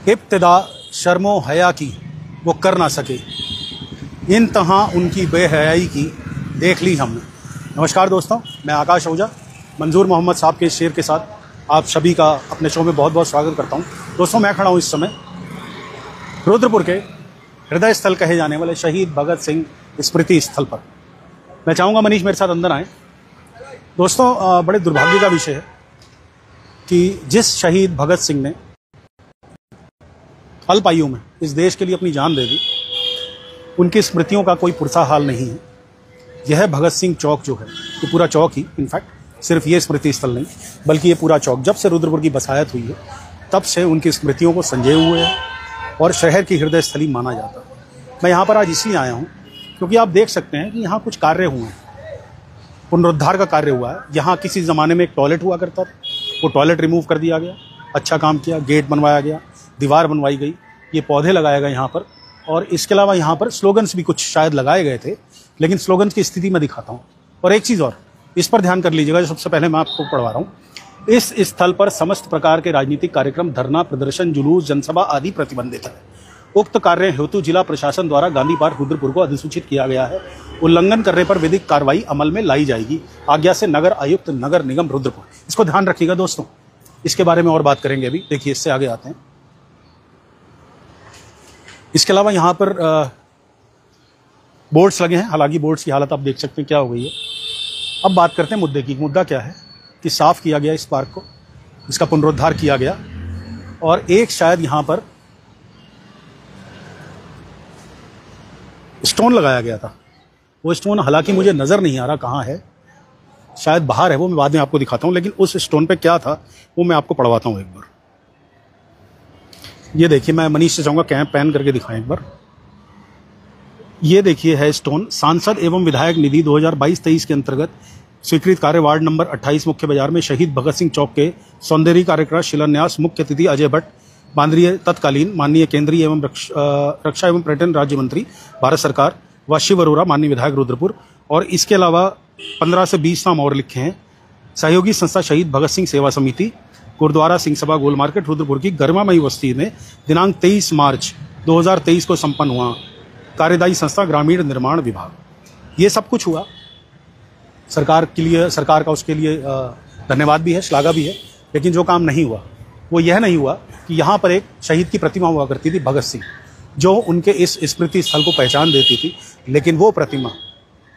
इब्तिदा शर्मो हया की वो कर ना सके, इंतहा उनकी बेहयाई की देख ली हमने। नमस्कार दोस्तों, मैं आकाश आहूजा मंजूर मोहम्मद साहब के शेर के साथ आप सभी का अपने शो में बहुत बहुत स्वागत करता हूं। दोस्तों, मैं खड़ा हूं इस समय रुद्रपुर के हृदय स्थल कहे जाने वाले शहीद भगत सिंह स्मृति स्थल पर। मैं चाहूँगा मनीष मेरे साथ अंदर आए। दोस्तों, बड़े दुर्भाग्य का विषय है कि जिस शहीद भगत सिंह ने अल्प आयु में इस देश के लिए अपनी जान दे दी, उनकी स्मृतियों का कोई पुरसा हाल नहीं है। यह भगत सिंह चौक जो है, ये पूरा चौक ही, इनफैक्ट सिर्फ ये स्मृति स्थल नहीं बल्कि ये पूरा चौक जब से रुद्रपुर की बसायत हुई है तब से उनकी स्मृतियों को संजोए हुए है और शहर की हृदय स्थली माना जाता है। मैं यहाँ पर आज इसलिए आया हूँ क्योंकि आप देख सकते हैं कि यहाँ कुछ कार्य हुए हैं, पुनरुद्धार का कार्य हुआ है। यहाँ किसी ज़माने में एक टॉयलेट हुआ करता था, वो टॉयलेट रिमूव कर दिया गया, अच्छा काम किया, गेट बनवाया गया, दीवार बनवाई गई, ये पौधे लगाए गए यहाँ पर, और इसके अलावा यहाँ पर स्लोगन्स भी कुछ शायद लगाए गए थे, लेकिन स्लोगन्स की स्थिति मैं दिखाता हूँ। और एक चीज़ और, इस पर ध्यान कर लीजिएगा, जो सबसे पहले मैं आपको पढ़वा रहा हूँ। इस स्थल पर समस्त प्रकार के राजनीतिक कार्यक्रम, धरना, प्रदर्शन, जुलूस, जनसभा आदि प्रतिबंधित है। उक्त कार्य हेतु जिला प्रशासन द्वारा गांधी पार्क रुद्रपुर को अधिसूचित किया गया है। उल्लंघन करने पर विधिक कार्रवाई अमल में लाई जाएगी। आज्ञा से नगर आयुक्त नगर निगम रुद्रपुर। इसको ध्यान रखिएगा दोस्तों, इसके बारे में और बात करेंगे अभी। देखिए, इससे आगे आते हैं। इसके अलावा यहाँ पर बोर्ड्स लगे हैं, हालांकि बोर्ड्स की हालत आप देख सकते हैं क्या हो गई है। अब बात करते हैं मुद्दे की। मुद्दा क्या है कि साफ किया गया इस पार्क को, इसका पुनरुद्धार किया गया, और एक शायद यहाँ पर स्टोन लगाया गया था। वो स्टोन हालांकि मुझे नज़र नहीं आ रहा कहाँ है, शायद बाहर है, वो मैं बाद में आपको दिखाता हूँ। लेकिन उस स्टोन पे क्या था वो मैं आपको पढ़वाता हूँ एक बार। ये देखिए, मैं मनीष से चाहूँगा कैंप पैन करके दिखाएं एक बार। ये देखिए है स्टोन, सांसद एवं विधायक निधि 2022-23 के अंतर्गत स्वीकृत कार्य वार्ड नंबर 28 मुख्य बाजार में शहीद भगत सिंह चौक के सौंदर्यीकरण का शिलान्यास। मुख्य अतिथि अजय भट्ट, बांद्रीय तत्कालीन माननीय केंद्रीय एवं रक्षा एवं पर्यटन राज्य मंत्री भारत सरकार, व शिव अरोरा माननीय विधायक रुद्रपुर। और इसके अलावा 15 से 20 नाम और लिखे हैं। सहयोगी संस्था शहीद भगत सिंह सेवा समिति, गुरुद्वारा सिंह सभा गोल मार्केट रुद्रपुर की गरिमामयी बस्ती में दिनांक 23 मार्च 2023 को संपन्न हुआ। कार्यदायी संस्था ग्रामीण निर्माण विभाग। ये सब कुछ हुआ सरकार के लिए, सरकार का उसके लिए धन्यवाद भी है, श्लाघा भी है। लेकिन जो काम नहीं हुआ वो यह नहीं हुआ कि यहाँ पर एक शहीद की प्रतिमा हुआ करती थी भगत सिंह, जो उनके इस स्मृति स्थल को पहचान देती थी। लेकिन वो प्रतिमा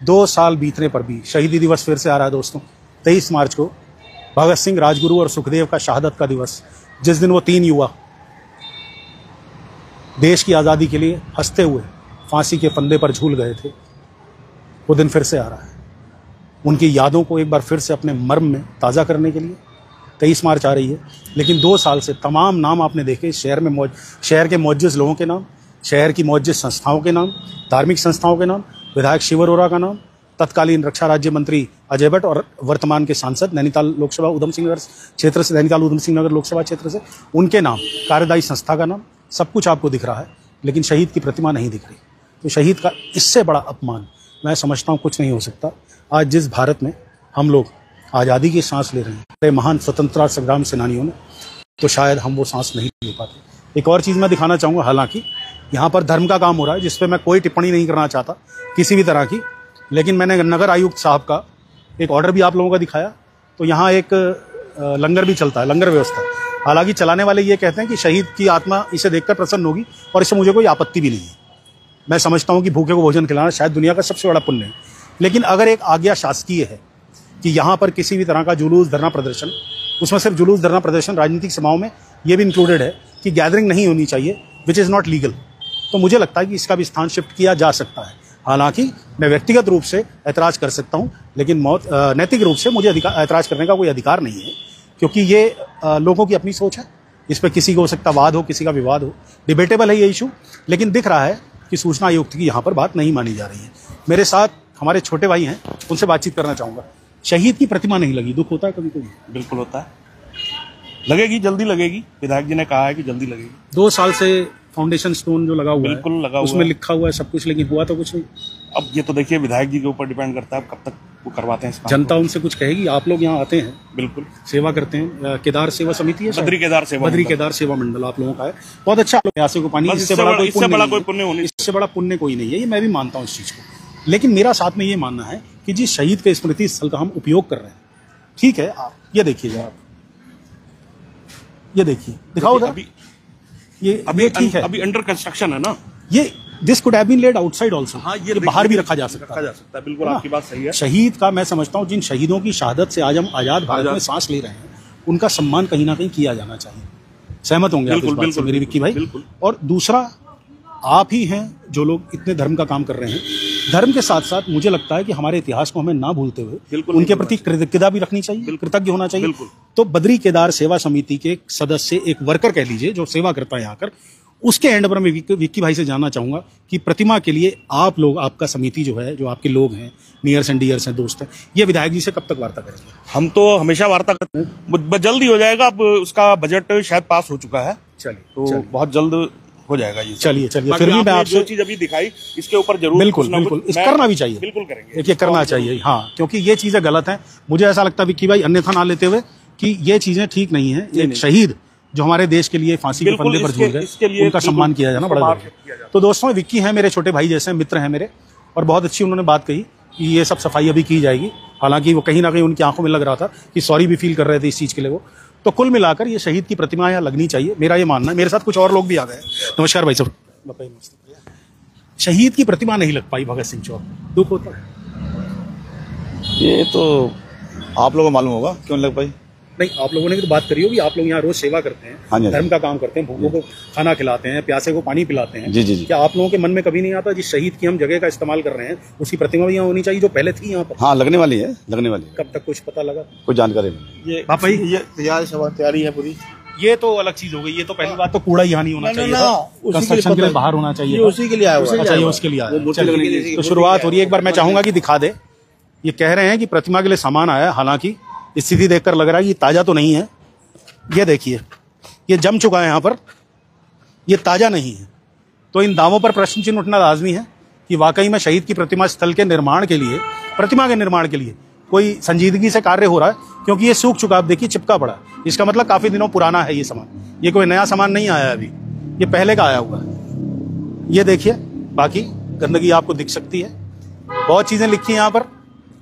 2 साल बीतने पर भी, शहीदी दिवस फिर से आ रहा है दोस्तों, 23 मार्च को भगत सिंह, राजगुरु और सुखदेव का शहादत का दिवस, जिस दिन वो 3 युवा देश की आज़ादी के लिए हंसते हुए फांसी के फंदे पर झूल गए थे, वो दिन फिर से आ रहा है। उनकी यादों को एक बार फिर से अपने मर्म में ताज़ा करने के लिए 23 मार्च आ रही है। लेकिन 2 साल से तमाम नाम आपने देखे, शहर के मौजूद लोगों के नाम, शहर की मौजूद संस्थाओं के नाम, धार्मिक संस्थाओं के नाम, विधायक शिव अरोरा का नाम, तत्कालीन रक्षा राज्य मंत्री अजय भट्ट और वर्तमान के सांसद नैनीताल लोकसभा उधम सिंह नगर क्षेत्र से, नैनीताल उधम सिंह नगर लोकसभा क्षेत्र से, उनके नाम, कार्यदायी संस्था का नाम, सब कुछ आपको दिख रहा है। लेकिन शहीद की प्रतिमा नहीं दिख रही। तो शहीद का इससे बड़ा अपमान मैं समझता हूँ कुछ नहीं हो सकता। आज जिस भारत में हम लोग आज़ादी की सांस ले रहे हैं महान स्वतंत्रता संग्राम सेनानियों ने, तो शायद हम वो सांस नहीं ले पाते। एक और चीज़ मैं दिखाना चाहूँगा, हालांकि यहाँ पर धर्म का काम हो रहा है जिस पर मैं कोई टिप्पणी नहीं करना चाहता किसी भी तरह की, लेकिन मैंने नगर आयुक्त साहब का एक ऑर्डर भी आप लोगों का दिखाया। तो यहाँ एक लंगर भी चलता है, लंगर व्यवस्था। हालांकि चलाने वाले ये कहते हैं कि शहीद की आत्मा इसे देखकर प्रसन्न होगी और इससे मुझे कोई आपत्ति भी नहीं है। मैं समझता हूँ कि भूखे को भोजन खिलाना शायद दुनिया का सबसे बड़ा पुण्य है। लेकिन अगर एक आज्ञा शासकीय है कि यहाँ पर किसी भी तरह का जुलूस, धरना, प्रदर्शन, उसमें सिर्फ जुलूस, धरना, प्रदर्शन, राजनीतिक सभाओं में ये भी इंक्लूडेड है कि गैदरिंग नहीं होनी चाहिए, विच इज़ नॉट लीगल, तो मुझे लगता है कि इसका भी स्थान शिफ्ट किया जा सकता है। हालांकि मैं व्यक्तिगत रूप से ऐतराज़ कर सकता हूं, लेकिन नैतिक रूप से मुझे ऐतराज़ करने का कोई अधिकार नहीं है, क्योंकि ये लोगों की अपनी सोच है। इस पर किसी को हो सकता वाद हो, किसी का विवाद हो, डिबेटेबल है ये इशू। लेकिन दिख रहा है कि सूचना आयुक्त की यहाँ पर बात नहीं मानी जा रही है। मेरे साथ हमारे छोटे भाई हैं, उनसे बातचीत करना चाहूँगा। शहीद की प्रतिमा नहीं लगी, दुख होता है कभी कभी? बिल्कुल होता है, लगेगी, जल्दी लगेगी। विधायक जी ने कहा है कि जल्दी लगेगी। 2 साल से फाउंडेशन स्टोन जो लगा हुआ बिल्कुल है, लगा हुआ उसमें लिखा हुआ है सब कुछ, लेकिन हुआ तो कुछ नहीं। अब ये तो देखिए विधायक जी के ऊपर डिपेंड करता है, अब कब तक वो करवाते हैं इस काम जनता उनसे कुछ कहेगी? आप लोग यहाँ आते हैं, बिल्कुल सेवा करते हैं, केदार सेवा समिति है, बद्री केदार सेवा बद्री केदार सेवा मंडल आप लोगों का है, बहुत अच्छा। प्यासे को पानी, इससे बड़ा कोई पुण्य नहीं, इससे बड़ा पुण्य कोई नहीं है, ये मैं भी मानता हूँ इस चीज को। लेकिन मेरा साथ में ये मानना है कि जिस शहीद के स्मृति स्थल का हम उपयोग कर रहे हैं, ठीक है, आप ये देखिए जरा, ये देखिए, दिखाओ जरा, ये अभी ठीक है, अभी अंडर कंस्ट्रक्शन है ना ये। This could have been laid outside also. हाँ, ये बाहर भी रखा जा सकता है, बिल्कुल आपकी बात सही है। शहीद का मैं समझता हूँ, जिन शहीदों की शहादत से आज हम आजाद भारत में सांस ले रहे हैं, उनका सम्मान कहीं ना कहीं किया जाना चाहिए। सहमत होंगे आप इस बात से मेरी विक्की भाई? और दूसरा, आप ही हैं जो लोग इतने धर्म का काम कर रहे हैं। धर्म के साथ साथ मुझे लगता है कि हमारे इतिहास को हमें ना भूलते हुए उनके प्रति कृतज्ञता भी रखनी चाहिए, कृतज्ञ होना चाहिए। तो बद्री केदार सेवा समिति के एक सदस्य, एक वर्कर कह लीजिए, जो सेवा करता है यहाँ कर, उसके एंड पर मैं विक्की भाई से जानना चाहूंगा कि प्रतिमा के लिए आप लोग, आपका समिति जो है, जो आपके लोग हैं, नियर्स एंड डियर्स हैं, दोस्त हैं, ये विधायक जी से कब तक वार्ता करेंगे? हम तो हमेशा वार्ता करते हैं, जल्द ही हो जाएगा। अब उसका बजट शायद पास हो चुका है, चलिए तो बहुत जल्द हो जाएगा ये। चलिए फिर भी मैं आपसे जो चीज अभी दिखाई, इसके ऊपर जरूर बिल्कुल करना भी चाहिए, बिल्कुल करेंगे, देखिए करना चाहिए। हाँ, क्योंकि ये चीजें गलत हैं। मुझे ऐसा लगता है विक्की भाई, अन्यथा ना लेते हुए, कि ये चीजें ठीक नहीं है। एक शहीद जो हमारे देश के लिए फांसी के फंदे पर झूल गए, उनका सम्मान किया जाना बड़ा जरूरी है। तो दोस्तों, विक्की है मेरे छोटे भाई जैसे, मित्र हैं मेरे, और बहुत अच्छी उन्होंने बात कही कि ये सब सफाई अभी की जाएगी। हालांकि वो कहीं ना कहीं उनकी आंखों में लग रहा था कि सॉरी भी फील कर रहे थे इस चीज के लिए वो। तो कुल मिलाकर ये शहीद की प्रतिमा यहाँ लगनी चाहिए, मेरा ये मानना है। मेरे साथ कुछ और लोग भी आ गए। नमस्कार भाई साहब। शहीद की प्रतिमा नहीं लग पाई भगत सिंह चौक, दुख होता है? ये तो आप लोगों को मालूम होगा क्यों लग पाई। नहीं, आप लोगों ने तो बात करी होगी, आप लोग यहाँ रोज सेवा करते हैं, हाँ धर्म का काम करते हैं, भूखों को खाना खिलाते हैं, प्यासे को पानी पिलाते हैं। जी जी जी। क्या आप लोगों के मन में कभी नहीं आता जिस शहीद की हम जगह का इस्तेमाल कर रहे हैं, उसकी प्रतिमा भी यहाँ होनी चाहिए जो पहले थी यहाँ पर? हाँ, लगने वाली है, लगने वाली है। कब तक कुछ पता लगा? कोई जानकारी नहीं। ये पापा ये तैयारी है पूरी। ये तो अलग चीज हो गई। ये तो पहली बात तो कूड़ा यहाँ नहीं होना चाहिए था, कंस्ट्रक्शन के लिए बाहर होना चाहिए, उसी के लिए आया हुआ है। अच्छा, ये उसके लिए आया। तो शुरुआत हो रही है। एक बार मैं चाहूंगा कि दिखा दे। ये कह रहे हैं कि प्रतिमा के लिए सामान आया, हालांकि स्थिति देखकर लग रहा है कि ताजा तो नहीं है। ये देखिए, ये जम चुका है यहाँ पर, ये ताजा नहीं है। तो इन दावों पर प्रश्न चिन्ह उठना लाजमी है कि वाकई में शहीद की प्रतिमा स्थल के निर्माण के लिए, प्रतिमा के निर्माण के लिए कोई संजीदगी से कार्य हो रहा है, क्योंकि ये सूख चुका, आप देखिए चिपका पड़ा। इसका मतलब काफी दिनों पुराना है ये सामान, ये कोई नया सामान नहीं आया अभी, ये पहले का आया हुआ है। ये देखिए, बाकी गंदगी आपको दिख सकती है। बहुत चीजें लिखी हैं यहाँ पर,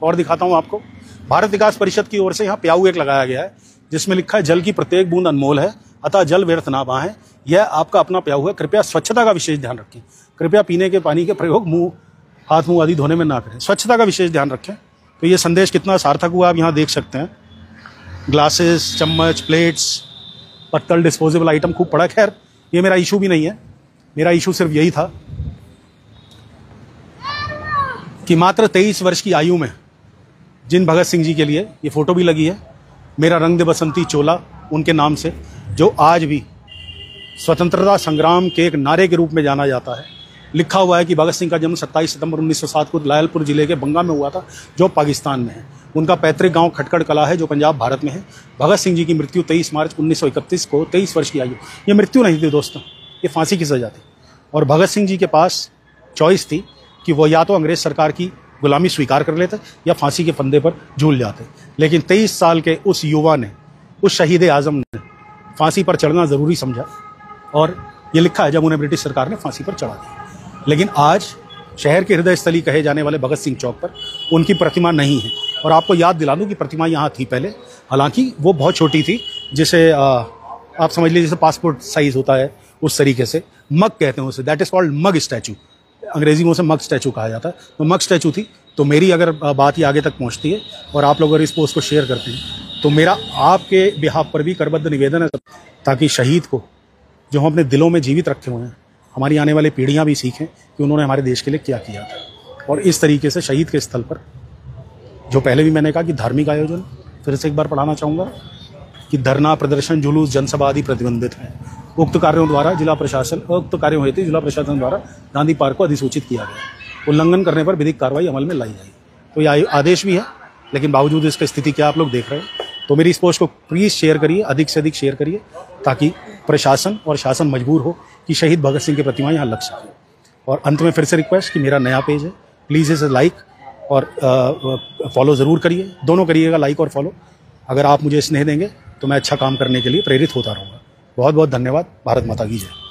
और दिखाता हूँ आपको। भारत विकास परिषद की ओर से यहाँ प्याऊ एक लगाया गया है, जिसमें लिखा है, जल की प्रत्येक बूंद अनमोल है, अतः जल व्यर्थ ना बहाएं। यह आपका अपना प्याऊ है, कृपया स्वच्छता का विशेष ध्यान रखें। कृपया पीने के पानी के प्रयोग हाथ मुंह आदि धोने में ना करें, स्वच्छता का विशेष ध्यान रखें। तो ये संदेश कितना सार्थक हुआ आप यहाँ देख सकते हैं। ग्लासेस, चम्मच, प्लेट्स, पत्तल, डिस्पोजेबल आइटम खूब पड़ा। खैर, ये मेरा इशू भी नहीं है। मेरा इशू सिर्फ यही था कि मात्र 23 वर्ष की आयु में जिन भगत सिंह जी के लिए ये फोटो भी लगी है, मेरा रंग दे बसंती चोला उनके नाम से, जो आज भी स्वतंत्रता संग्राम के एक नारे के रूप में जाना जाता है। लिखा हुआ है कि भगत सिंह का जन्म 27 सितंबर 1907 को लायलपुर जिले के बंगा में हुआ था, जो पाकिस्तान में है। उनका पैतृक गांव खटकड़ कला है, जो पंजाब भारत में है। भगत सिंह जी की मृत्यु 23 मार्च 1931 को, 23 वर्ष की आयु। ये मृत्यु नहीं थी दोस्तों, ये फांसी की सजा थी। और भगत सिंह जी के पास चॉइस थी कि वो या तो अंग्रेज सरकार की गुलामी स्वीकार कर लेते या फांसी के फंदे पर झूल जाते। लेकिन 23 साल के उस युवा ने, उस शहीद आजम ने फांसी पर चढ़ना जरूरी समझा, और ये लिखा है जब उन्हें ब्रिटिश सरकार ने फांसी पर चढ़ा दिया। लेकिन आज शहर के हृदय स्थली कहे जाने वाले भगत सिंह चौक पर उनकी प्रतिमा नहीं है। और आपको याद दिला दूं कि प्रतिमा यहाँ थी पहले, हालांकि वो बहुत छोटी थी, जिसे आप समझ लीजिए जैसे पासपोर्ट साइज होता है उस तरीके से। मग कहते हैं उसे, that is called mug statue, अंग्रेजी में उसे मग स्टैचू कहा जाता है। तो मग स्टैचू थी। तो मेरी अगर बात ही आगे तक पहुंचती है और आप लोग अगर इस पोस्ट को शेयर करते हैं, तो मेरा आपके बिहाफ पर भी करबद्ध निवेदन है, ताकि शहीद को जो हम अपने दिलों में जीवित रखे हुए हैं, हमारी आने वाली पीढ़ियां भी सीखें कि उन्होंने हमारे देश के लिए क्या किया था। और इस तरीके से शहीद के स्थल पर, जो पहले भी मैंने कहा कि धार्मिक आयोजन, फिर से एक बार पढ़ाना चाहूँगा कि धरना, प्रदर्शन, जुलूस, जनसभा आदि प्रतिबंधित है। उक्त कार्यों द्वारा जिला प्रशासन, उक्त कार्यों हेतु जिला प्रशासन द्वारा गांधी पार्क को अधिसूचित किया गया। उल्लंघन करने पर विधिक कार्रवाई अमल में लाई जाएगी। तो ये आदेश भी है, लेकिन बावजूद इसकी स्थिति क्या आप लोग देख रहे हैं। तो मेरी इस पोस्ट को प्लीज शेयर करिए, अधिक से अधिक शेयर करिए, ताकि प्रशासन और शासन मजबूर हो कि शहीद भगत सिंह की प्रतिमा यहाँ लग सके। और अंत में फिर से रिक्वेस्ट कि मेरा नया पेज है, प्लीज़ इसे लाइक और फॉलो ज़रूर करिए, दोनों करिएगा, लाइक और फॉलो। अगर आप मुझे स्नेह देंगे तो मैं अच्छा काम करने के लिए प्रेरित होता रहूँगा। बहुत बहुत धन्यवाद। भारत माता की जय।